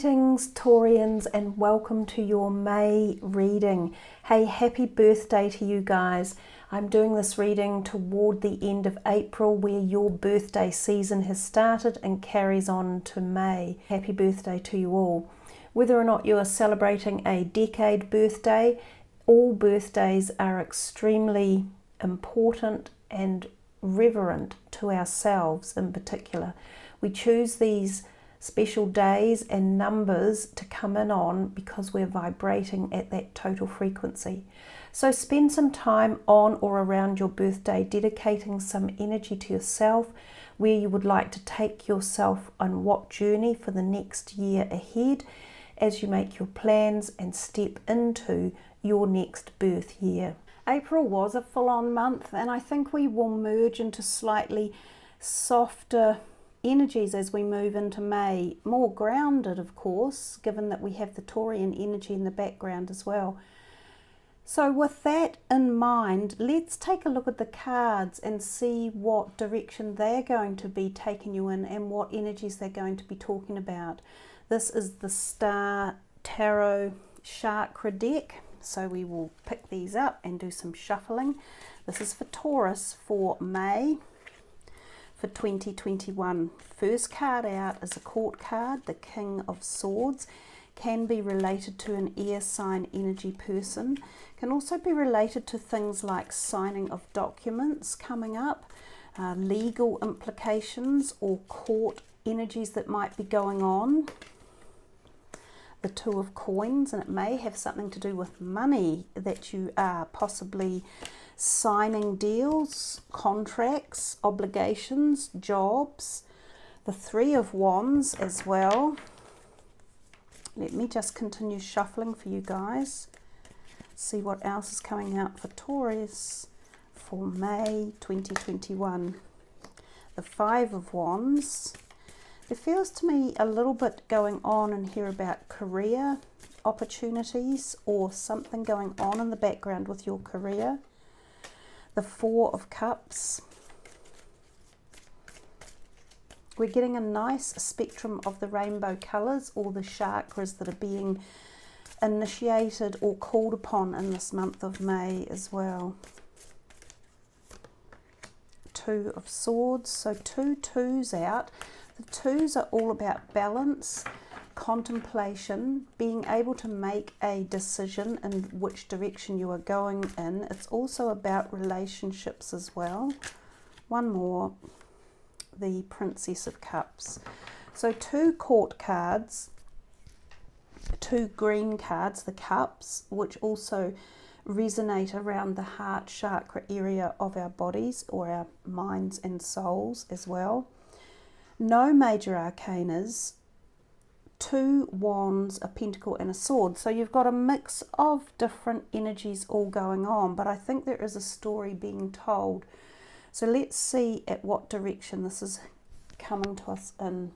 Greetings Taurians and welcome to your May reading. Hey, happy birthday to you guys. I'm doing this reading toward the end of April where your birthday season has started and carries on to May. Happy birthday to you all. Whether or not you are celebrating a decade birthday, all birthdays are extremely important and reverent to ourselves in particular. We choose these special days and numbers to come in on because we're vibrating at that total frequency. So spend some time on or around your birthday dedicating some energy to yourself, where you would like to take yourself on what journey for the next year ahead as you make your plans and step into your next birth year. April was a full-on month, and I think we will merge into slightly softer energies as we move into May, more grounded of course, given that we have the Taurian energy in the background as well. So with that in mind, let's take a look at the cards and see what direction they're going to be taking you in and what energies they're going to be talking about. This is the Star Tarot Chakra deck, so we will pick these up and do some shuffling. This is for Taurus for May for 2021. First card out is a court card, the King of Swords. Can be related to an air sign energy person. Can also be related to things like signing of documents coming up, legal implications or court energies that might be going on. The Two of Coins, and it may have something to do with money that you are possibly signing deals, contracts, obligations, jobs. The Three of Wands as well. Let me just continue shuffling for you guys. See what else is coming out for Taurus for May 2021. The Five of Wands. There feels to me a little bit going on in here about career opportunities or something going on in the background with your career. The Four of Cups. We're getting a nice spectrum of the rainbow colours, or the chakras that are being initiated or called upon in this month of May as well. Two of Swords, so two twos out. The twos are all about balance, contemplation, being able to make a decision in which direction you are going in. It's also about relationships as well. One more, the Princess of Cups. So two court cards, two green cards, the cups, which also resonate around the heart chakra area of our bodies or our minds and souls as well. No major arcanas, two wands, a pentacle and a sword. So you've got a mix of different energies all going on, but I think there is a story being told. So let's see at what direction this is coming to us in.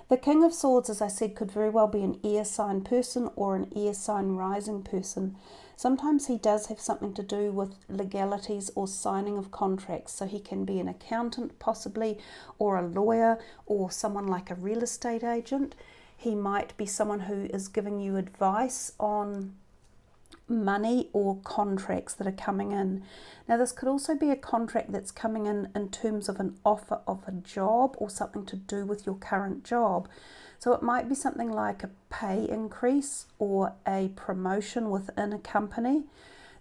The King of Swords, as I said, could very well be an air sign person or an air sign rising person. Sometimes he does have something to do with legalities or signing of contracts. So he can be an accountant possibly, or a lawyer, or someone like a real estate agent. He might be someone who is giving you advice on money or contracts that are coming in. Now this could also be a contract that's coming in terms of an offer of a job or something to do with your current job. So it might be something like a pay increase or a promotion within a company.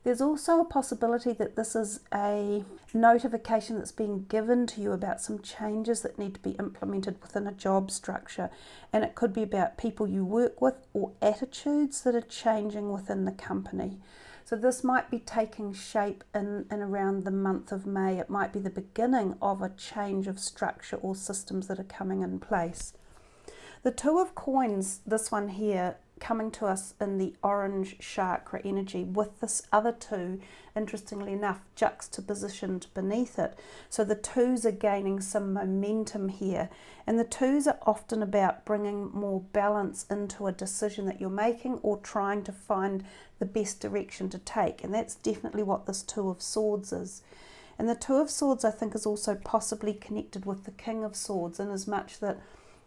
There's also a possibility that this is a notification that's being given to you about some changes that need to be implemented within a job structure. And it could be about people you work with or attitudes that are changing within the company. So this might be taking shape in around the month of May. It might be the beginning of a change of structure or systems that are coming in place. The Two of Coins, this one here, coming to us in the orange chakra energy with this other two, interestingly enough, juxtapositioned beneath it. So the twos are gaining some momentum here, and the twos are often about bringing more balance into a decision that you're making or trying to find the best direction to take, and that's definitely what this Two of Swords is. And the Two of Swords, I think, is also possibly connected with the King of Swords, in as much that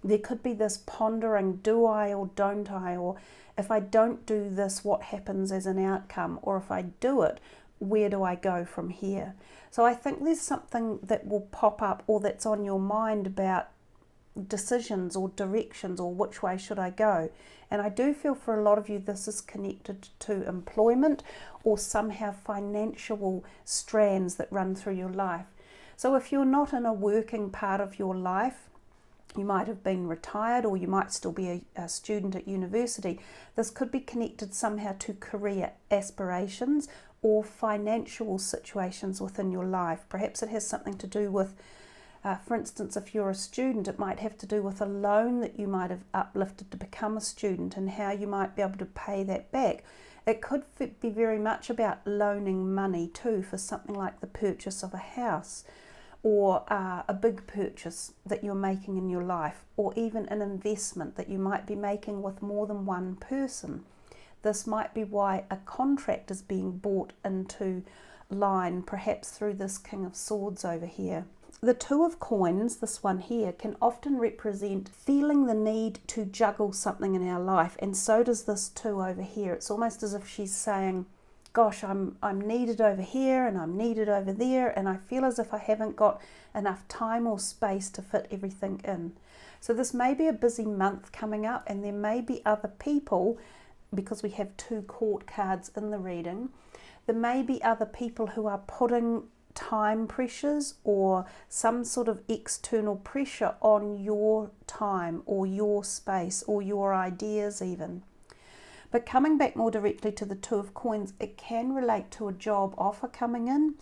There could be this pondering, do I or don't I, or if I don't do this, what happens as an outcome, or if I do it, where do I go from here? So I think there's something that will pop up or that's on your mind about decisions or directions or which way should I go. And I do feel for a lot of you this is connected to employment or somehow financial strands that run through your life. So if you're not in a working part of your life, you might have been retired or you might still be a student at university, this could be connected somehow to career aspirations or financial situations within your life. Perhaps it has something to do with, for instance, if you're a student, it might have to do with a loan that you might have uplifted to become a student and how you might be able to pay that back. It could be very much about loaning money too for something like the purchase of a house, or a big purchase that you're making in your life, or even an investment that you might be making with more than one person. This might be why a contract is being brought into line, perhaps through this King of Swords over here. The Two of Coins, this one here, can often represent feeling the need to juggle something in our life, and so does this two over here. It's almost as if she's saying, gosh, I'm needed over here and I'm needed over there, and I feel as if I haven't got enough time or space to fit everything in. So this may be a busy month coming up, and there may be other people, because we have two court cards in the reading, there may be other people who are putting time pressures or some sort of external pressure on your time or your space or your ideas even. But coming back more directly to the Two of Coins, it can relate to a job offer coming in.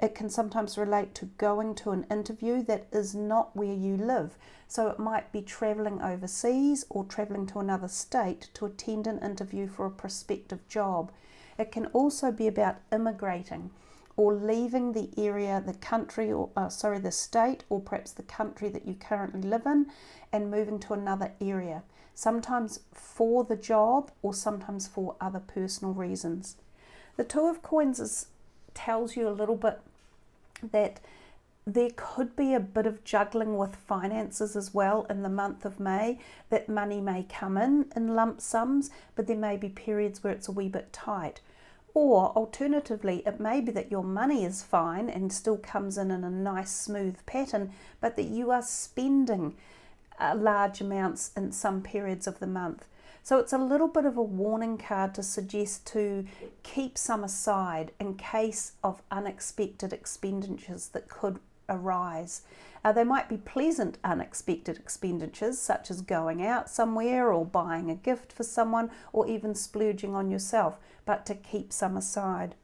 It can sometimes relate to going to an interview that is not where you live. So it might be travelling overseas or travelling to another state to attend an interview for a prospective job. It can also be about immigrating or leaving the area, the country, or the state, or perhaps the country that you currently live in, and moving to another area. Sometimes for the job or sometimes for other personal reasons. The Two of Coins tells you a little bit that there could be a bit of juggling with finances as well in the month of May, that money may come in lump sums, but there may be periods where it's a wee bit tight. Or alternatively, it may be that your money is fine and still comes in a nice smooth pattern, but that you are spending large amounts in some periods of the month. So it's a little bit of a warning card to suggest to keep some aside in case of unexpected expenditures that could arise. They might be pleasant unexpected expenditures, such as going out somewhere or buying a gift for someone or even splurging on yourself, but to keep some aside.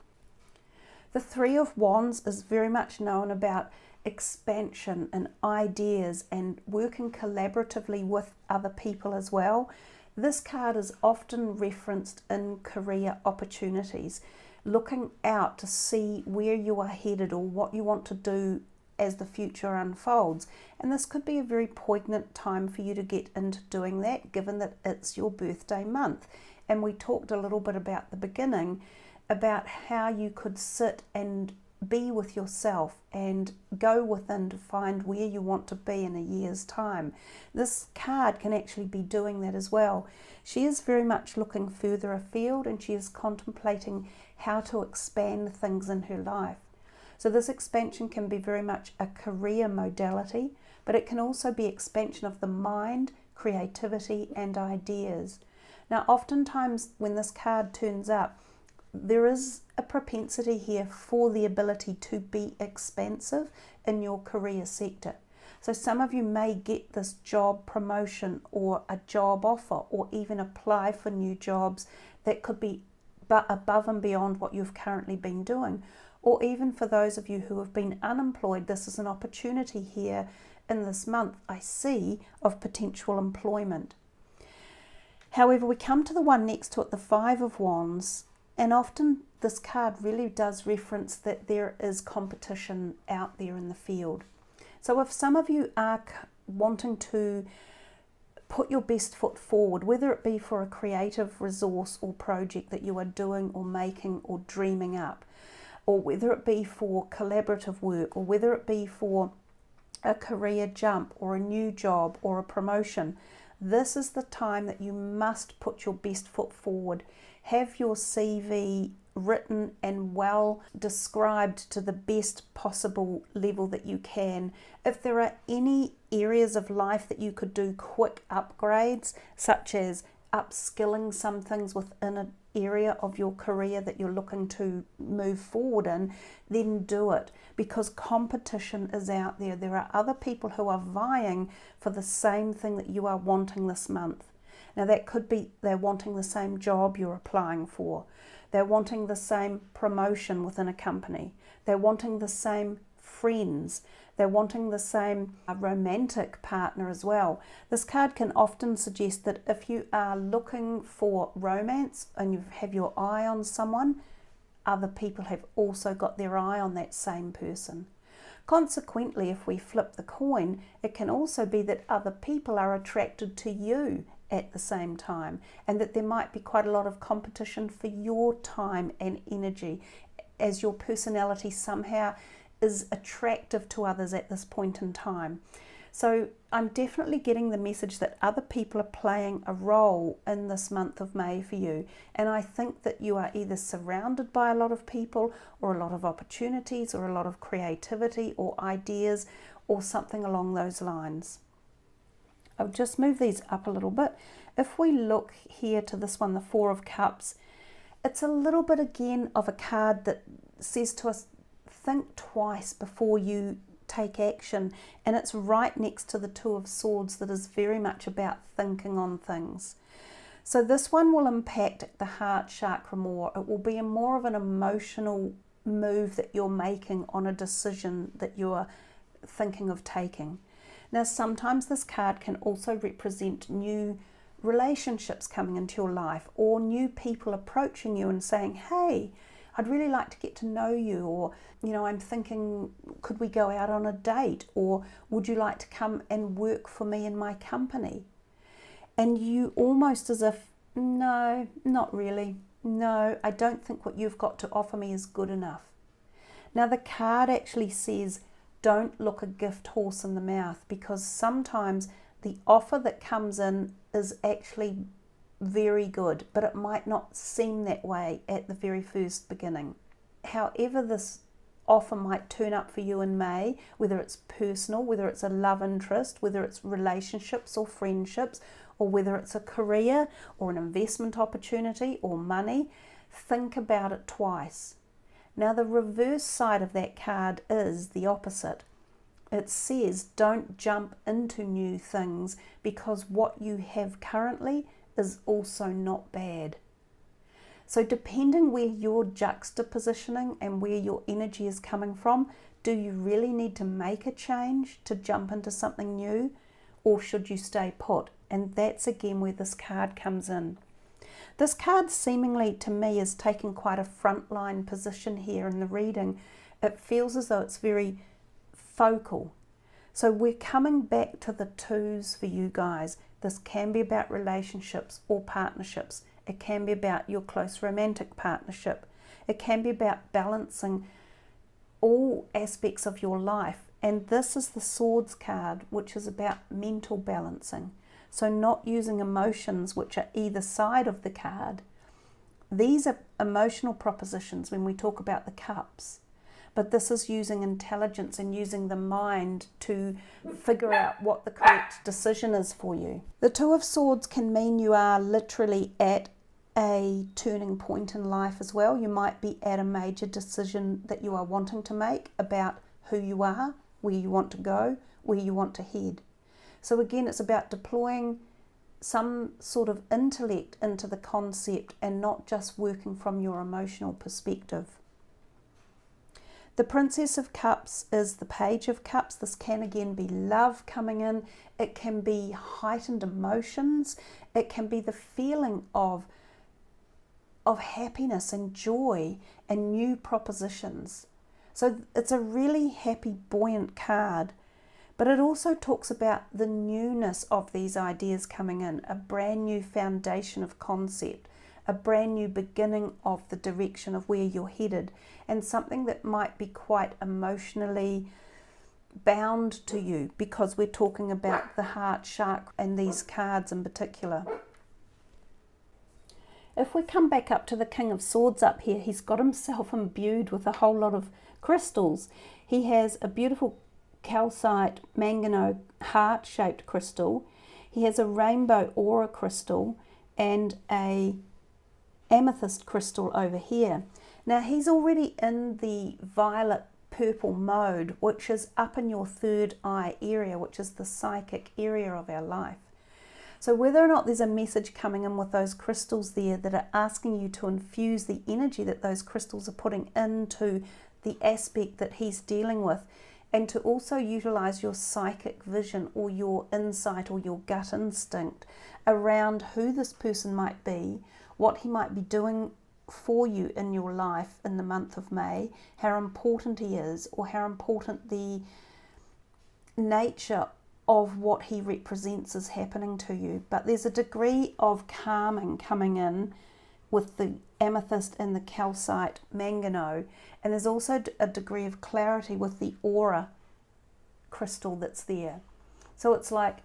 The Three of Wands is very much known about expansion and ideas and working collaboratively with other people as well. This card is often referenced in career opportunities, looking out to see where you are headed or what you want to do as the future unfolds. And this could be a very poignant time for you to get into doing that, given that it's your birthday month. And we talked a little bit about the beginning, about how you could sit and be with yourself and go within to find where you want to be in a year's time. This card can actually be doing that as well. She is very much looking further afield, and she is contemplating how to expand things in her life. So this expansion can be very much a career modality, but it can also be expansion of the mind, creativity, and ideas. Now, oftentimes when this card turns up, there is a propensity here for the ability to be expansive in your career sector. So some of you may get this job promotion or a job offer, or even apply for new jobs that could be above and beyond what you've currently been doing. Or even for those of you who have been unemployed, this is an opportunity here in this month, I see, of potential employment. However, we come to the one next to it, the Five of Wands, and often this card really does reference that there is competition out there in the field. So if some of you are wanting to put your best foot forward, whether it be for a creative resource or project that you are doing or making or dreaming up, or whether it be for collaborative work, or whether it be for a career jump or a new job or a promotion, this is the time that you must put your best foot forward. Have your CV written and well described to the best possible level that you can. If there are any areas of life that you could do quick upgrades, such as upskilling some things within an area of your career that you're looking to move forward in, then do it, because competition is out there. There are other people who are vying for the same thing that you are wanting this month. Now that could be they're wanting the same job you're applying for. They're wanting the same promotion within a company. They're wanting the same friends. They're wanting the same romantic partner as well. This card can often suggest that if you are looking for romance and you have your eye on someone, other people have also got their eye on that same person. Consequently, if we flip the coin, it can also be that other people are attracted to you at the same time, and that there might be quite a lot of competition for your time and energy, as your personality somehow is attractive to others at this point in time. So I'm definitely getting the message that other people are playing a role in this month of May for you, and I think that you are either surrounded by a lot of people or a lot of opportunities or a lot of creativity or ideas or something along those lines. I'll just move these up a little bit. If we look here to this one, the Four of Cups, it's a little bit again of a card that says to us, think twice before you take action, and it's right next to the Two of Swords that is very much about thinking on things. So this one will impact the heart chakra more. It will be more of an emotional move that you're making on a decision that you're thinking of taking. Now sometimes this card can also represent new relationships coming into your life, or new people approaching you and saying, hey, I'd really like to get to know you, or I'm thinking, could we go out on a date, or would you like to come and work for me in my company? And you almost as if, no, not really, no, I don't think what you've got to offer me is good enough. Now the card actually says, don't look a gift horse in the mouth, because sometimes the offer that comes in is actually very good, but it might not seem that way at the very first beginning. However this offer might turn up for you in May, whether it's personal, whether it's a love interest, whether it's relationships or friendships, or whether it's a career or an investment opportunity or money, think about it twice. Now the reverse side of that card is the opposite. It says don't jump into new things, because what you have currently is also not bad. So depending where you're juxtapositioning and where your energy is coming from, do you really need to make a change to jump into something new, or should you stay put? And that's again where this card comes in. This card seemingly to me is taking quite a frontline position here in the reading. It feels as though it's very focal. So we're coming back to the twos for you guys. This can be about relationships or partnerships. It can be about your close romantic partnership. It can be about balancing all aspects of your life. And this is the Swords card, which is about mental balancing. So not using emotions which are either side of the card. These are emotional propositions when we talk about the cups. But this is using intelligence and using the mind to figure out what the correct decision is for you. The Two of Swords can mean you are literally at a turning point in life as well. You might be at a major decision that you are wanting to make about who you are, where you want to go, where you want to head. So again, it's about deploying some sort of intellect into the concept and not just working from your emotional perspective. The Princess of Cups is the Page of Cups. This can again be love coming in. It can be heightened emotions. It can be the feeling of happiness and joy and new propositions. So it's a really happy, buoyant card. But it also talks about the newness of these ideas coming in, a brand new foundation of concept, a brand new beginning of the direction of where you're headed, and something that might be quite emotionally bound to you, because we're talking about the heart chakra and these cards in particular. If we come back up to the King of Swords up here, he's got himself imbued with a whole lot of crystals. He has a beautiful calcite manganese heart-shaped crystal. He has a rainbow aura crystal and a amethyst crystal over here. Now he's already in the violet purple mode, which is up in your third eye area, which is the psychic area of our life. So whether or not there's a message coming in with those crystals there that are asking you to infuse the energy that those crystals are putting into the aspect that he's dealing with, and to also utilize your psychic vision or your insight or your gut instinct around who this person might be, what he might be doing for you in your life in the month of May, how important he is, or how important the nature of what he represents is happening to you. But there's a degree of calming coming in with the amethyst and the calcite manganese, and there's also a degree of clarity with the aura crystal that's there. So it's like,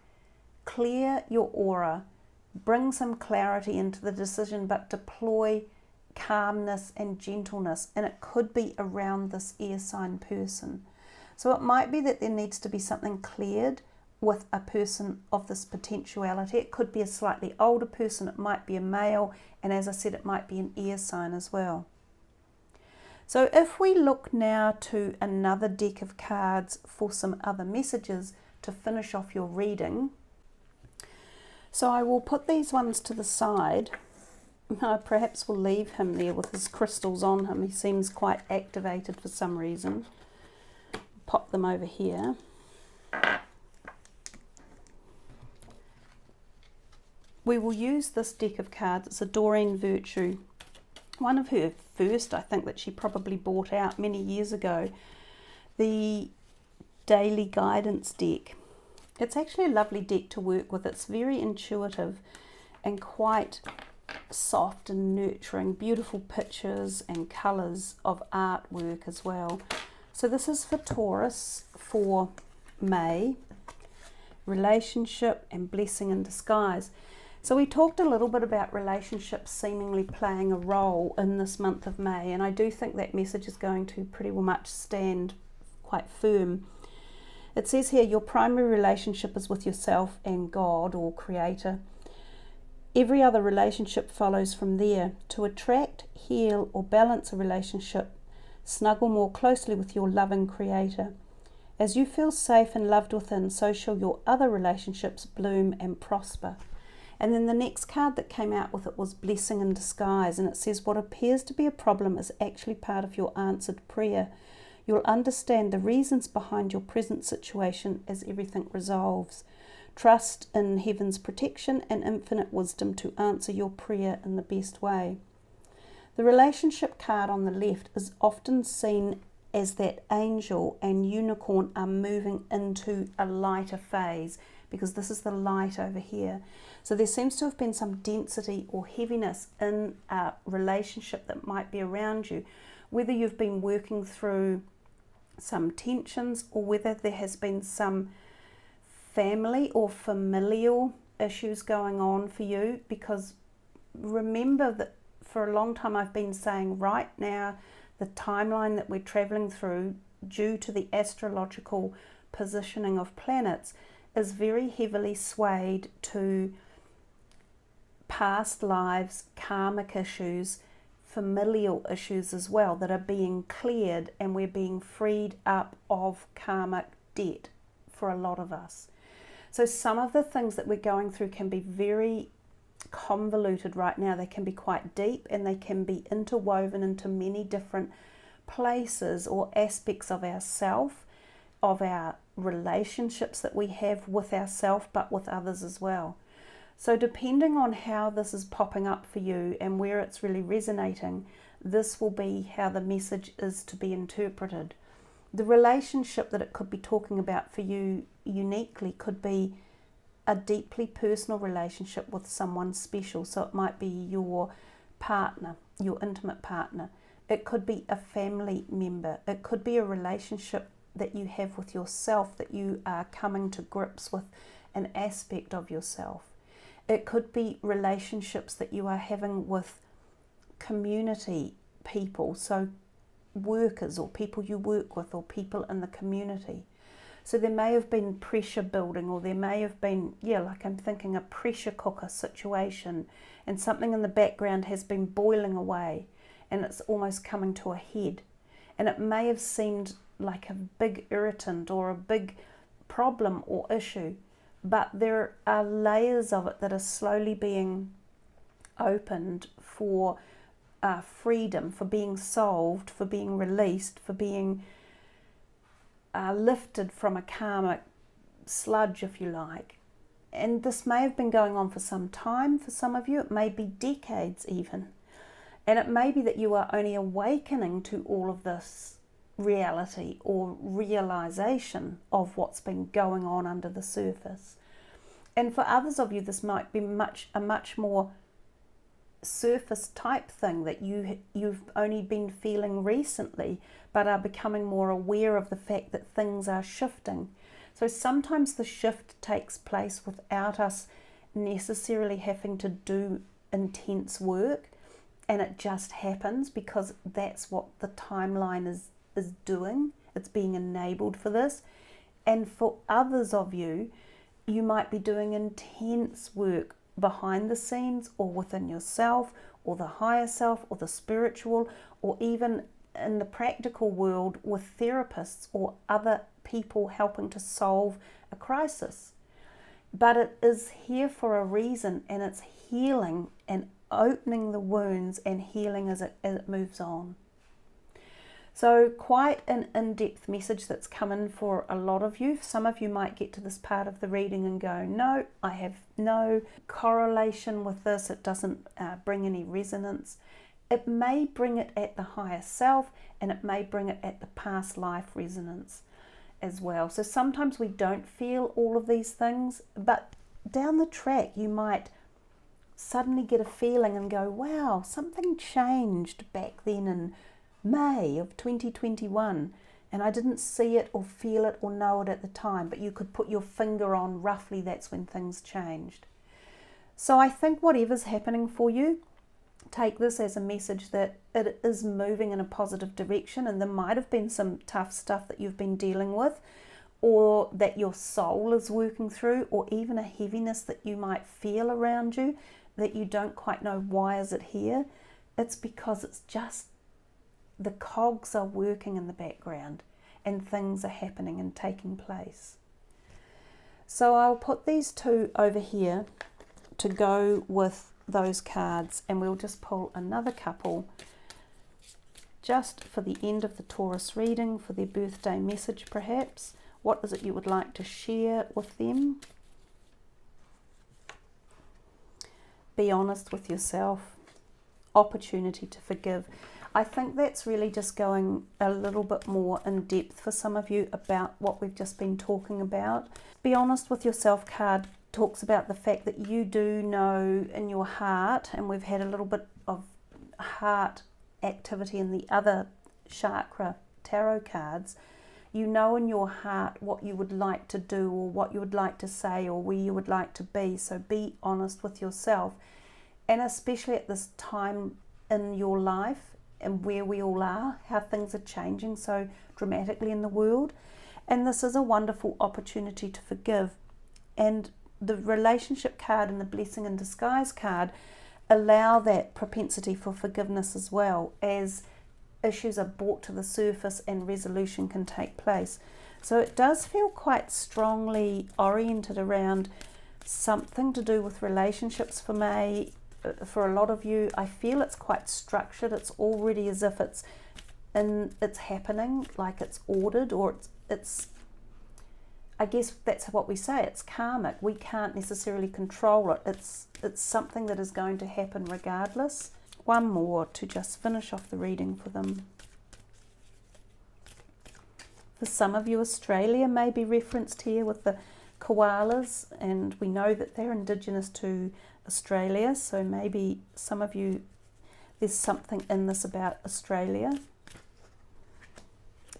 clear your aura, bring some clarity into the decision, but deploy calmness and gentleness, and it could be around this air sign person. So it might be that there needs to be something cleared with a person of this potentiality. It could be a slightly older person, it might be a male, and as I said, it might be an air sign as well. So if we look now to another deck of cards for some other messages to finish off your reading. So I will put these ones to the side. I perhaps will leave him there with his crystals on him. He seems quite activated for some reason. Pop them over here. We will use this deck of cards. It's a Doreen Virtue. One of her first, I think, that she probably bought out many years ago. The Daily Guidance deck. It's actually a lovely deck to work with. It's very intuitive and quite soft and nurturing. Beautiful pictures and colours of artwork as well. So this is for Taurus for May. Relationship and blessing in disguise. So we talked a little bit about relationships seemingly playing a role in this month of May, and I do think that message is going to pretty much stand quite firm. It says here, your primary relationship is with yourself and God or Creator. Every other relationship follows from there. To attract, heal, or balance a relationship, snuggle more closely with your loving Creator. As you feel safe and loved within, so shall your other relationships bloom and prosper. And then the next card that came out with it was Blessing in Disguise, and it says, what appears to be a problem is actually part of your answered prayer. You'll understand the reasons behind your present situation as everything resolves. Trust in heaven's protection and infinite wisdom to answer your prayer in the best way. The relationship card on the left is often seen as that angel and unicorn are moving into a lighter phase, because this is the light over here. So there seems to have been some density or heaviness in a relationship that might be around you, whether you've been working through some tensions or whether there has been some family or familial issues going on for you. Because remember that for a long time I've been saying right now the timeline that we're traveling through due to the astrological positioning of planets is very heavily swayed to past lives, karmic issues, familial issues as well that are being cleared, and we're being freed up of karmic debt for a lot of us. So some of the things that we're going through can be very convoluted right now. They can be quite deep, and they can be interwoven into many different places or aspects of ourself, of our relationships that we have with ourselves but with others as well. So depending on how this is popping up for you and where it's really resonating, this will be how the message is to be interpreted. The relationship that it could be talking about for you uniquely could be a deeply personal relationship with someone special. So it might be your partner, your intimate partner. It could be a family member. It could be a relationship that you have with yourself, that you are coming to grips with an aspect of yourself. It could be relationships that you are having with community people, so workers or people you work with or people in the community. So there may have been pressure building, or there may have been, like I'm thinking a pressure cooker situation, and something in the background has been boiling away and it's almost coming to a head. And it may have seemed like a big irritant or a big problem or issue, but there are layers of it that are slowly being opened for freedom, for being solved, for being released, for being lifted from a karmic sludge, if you like. And this may have been going on for some time. For some of you, it may be decades even. And it may be that you are only awakening to all of this reality or realization of what's been going on under the surface. And for others of you, this might be a much more surface type thing that you've only been feeling recently, but are becoming more aware of the fact that things are shifting. So sometimes the shift takes place without us necessarily having to do intense work, and it just happens because that's what the timeline is doing. It's being enabled for this. And for others of you, you might be doing intense work behind the scenes or within yourself or the higher self or the spiritual, or even in the practical world with therapists or other people helping to solve a crisis. But it is here for a reason, and it's healing and opening the wounds and healing as it moves on. So quite an in-depth message that's come in for a lot of you. Some of you might get to this part of the reading and go, no, I have no correlation with this. It doesn't bring any resonance. It may bring it at the higher self, and it may bring it at the past life resonance as well. So sometimes we don't feel all of these things, but down the track you might suddenly get a feeling and go, wow, something changed back then in May of 2021, and I didn't see it or feel it or know it at the time, but you could put your finger on roughly that's when things changed. So I think whatever's happening for you, take this as a message that it is moving in a positive direction, and there might have been some tough stuff that you've been dealing with, or that your soul is working through, or even a heaviness that you might feel around you that you don't quite know why is it here. It's because it's just the cogs are working in the background and things are happening and taking place. So I'll put these two over here to go with those cards, and we'll just pull another couple just for the end of the Taurus reading, for their birthday message perhaps. What is it you would like to share with them? Be honest with yourself. Opportunity to forgive. I think that's really just going a little bit more in depth for some of you about what we've just been talking about. Be honest with yourself card talks about the fact that you do know in your heart, and we've had a little bit of heart activity in the other chakra tarot cards. You know in your heart what you would like to do, or what you would like to say, or where you would like to be. So be honest with yourself, and especially at this time in your life and where we all are, how things are changing so dramatically in the world. And this is a wonderful opportunity to forgive. And the relationship card and the blessing in disguise card allow that propensity for forgiveness as well, as issues are brought to the surface and resolution can take place. So it does feel quite strongly oriented around something to do with relationships for May. For a lot of you, I feel it's quite structured. It's already as if it's happening, like it's ordered, or it's I guess that's what we say, it's karmic. We can't necessarily control it. It's something that is going to happen regardless. One more to just finish off the reading for them. For some of you, Australia may be referenced here with the koalas, and we know that they're indigenous to Australia, so maybe some of you, there's something in this about Australia.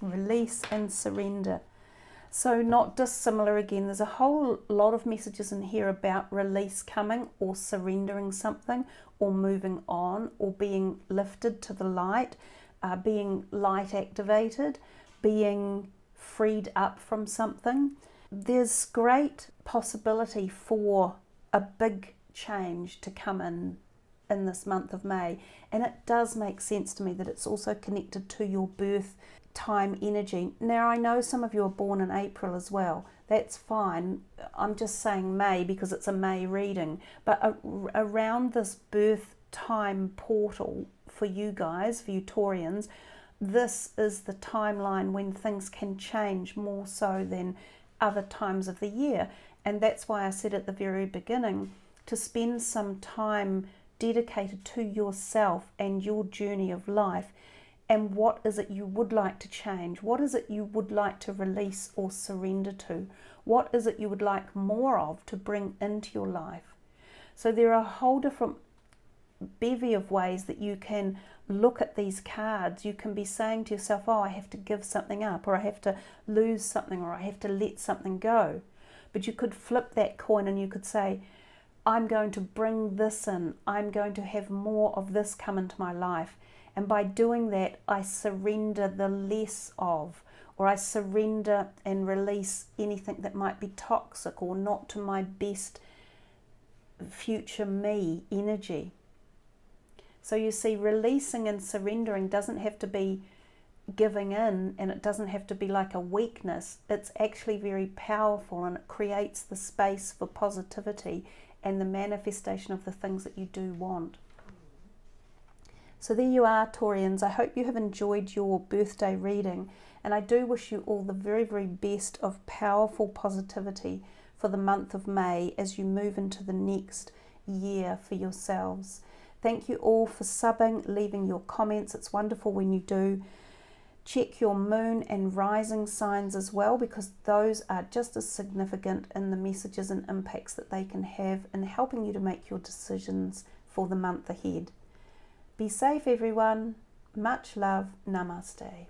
Release and surrender. So not dissimilar again. There's a whole lot of messages in here about release coming, or surrendering something, or moving on, or being lifted to the light, being light activated, being freed up from something. There's great possibility for a big change to come in this month of May, and it does make sense to me that it's also connected to your birth time energy. Now, I know some of you are born in April as well. That's fine. I'm just saying May because it's a May reading, but around this birth time portal for you guys, for you Taurians, this is the timeline when things can change more so than other times of the year. And that's why I said at the very beginning to spend some time dedicated to yourself and your journey of life. And what is it you would like to change? What is it you would like to release or surrender to? What is it you would like more of to bring into your life? So there are a whole different bevy of ways that you can look at these cards. You can be saying to yourself, oh, I have to give something up, or I have to lose something, or I have to let something go. But you could flip that coin and you could say, I'm going to bring this in. I'm going to have more of this come into my life. And by doing that, I surrender the less of, or I surrender and release anything that might be toxic or not to my best future me energy. So you see, releasing and surrendering doesn't have to be giving in, and it doesn't have to be like a weakness. It's actually very powerful, and it creates the space for positivity and the manifestation of the things that you do want. So there you are, Taurians. I hope you have enjoyed your birthday reading, and I do wish you all the very, very best of powerful positivity for the month of May as you move into the next year for yourselves. Thank you all for subbing, leaving your comments. It's wonderful when you do. Check your moon and rising signs as well, because those are just as significant in the messages and impacts that they can have in helping you to make your decisions for the month ahead. Be safe, everyone. Much love. Namaste.